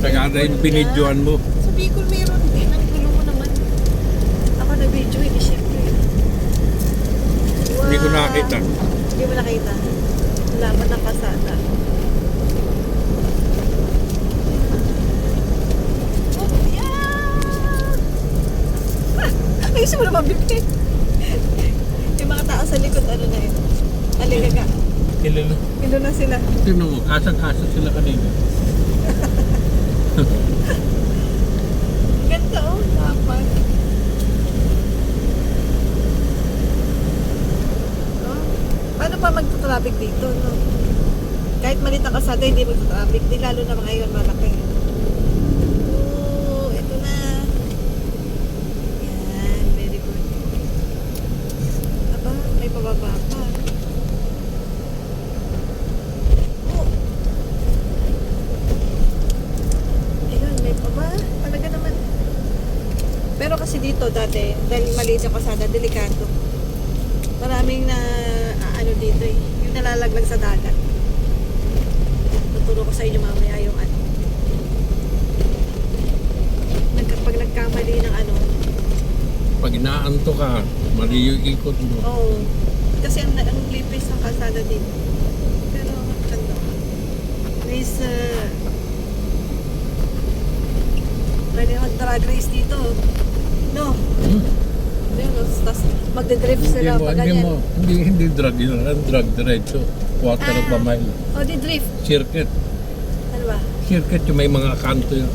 Sagada yung binidyoan mo. Sa Bicol meron din. Ang gulo mo naman. Ako nag-video, hindi syempre. Wow. Hindi ko nakakita. Hindi mo nakita. Wala pa ng kasada. Oh, yeah! Ayusin mo naman, bibi. Yung mga tao sa likod, ano na yun? Aligaga. Ilo na sila. Tignan mo, kasang-kasa sila kanina. Ganda oh, dapat. Oh, paano pa magta-traffic dito, no? Kahit malit ang kasada, hindi magta-traffic. Di lalo na ngayon, malaki. Oh, ito na. Yan, very good. Aba, may pababa pa. Oh. Ayun, may paba. Talaga naman. Pero kasi dito dati, dahil maliit ang kasada, delikado. Maraming na ano dito eh, yung nalalaglag sa dagat. Tuturo ko sa inyo mamaya yung ano. Pag nagkamali ng ano. Pag inaanto ka, mali yung ikot mo. Oo. Kasi ang lipis ng kalsada dito. Pero maganda. Please, pwede mag-drag race dito. No? Tapos magde-drift sila pag ganyan. Hindi drag yun. Ang drag diretso. Quarter of a mile. O, di drift. Circuit. Ano ba? Circuit yung may mga kanto yun.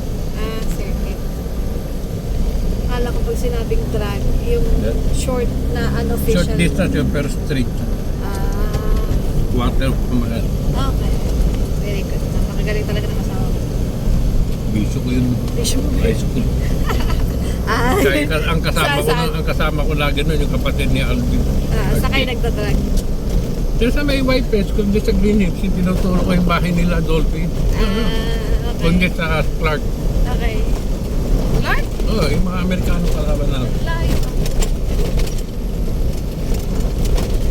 Circuit. Akala ko pag sinabing drag, yung short na unofficial. Short distance yun pero straight. Quarter of a mile. Okay. Very good. Napakagaling talaga ng asawa ko. Biso ko yun. Biso mo. High school. Kaya ang kasama ko lagi nun yung kapatid ni Alvin. Sakay nagdadrag. Kaya sa may White kung di sa Green Hills, tinuturo ko yung bahay nila, Dolphin. Okay. Kundi sa Clark. Okay. Clark? Oo, yung mga Amerikano kalaban na. Layo.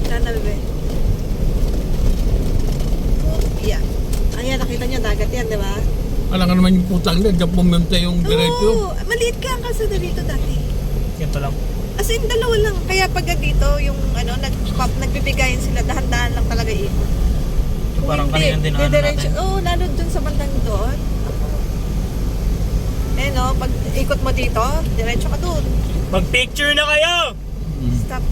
Sana bebe. Oh, yeah. Ayan, nakita niyo dagat yan, di ba? Alam ka naman yung putang na, dyan pumunta yung diretso. Oo, maliit ka ang kalsada dito dati. Yan pa lang. As in, dalawa lang. Kaya pag dito, yung ano, nagbibigayin sila, dahan-dahan lang talaga ikot. Kung Parang hindi, kanina din ano didiretso. natin. Oo, lalo dun sa bandang doon. Eh no, pag ikot mo dito, diretso ka dun. Mag-picture na kayo! Mm. Stop.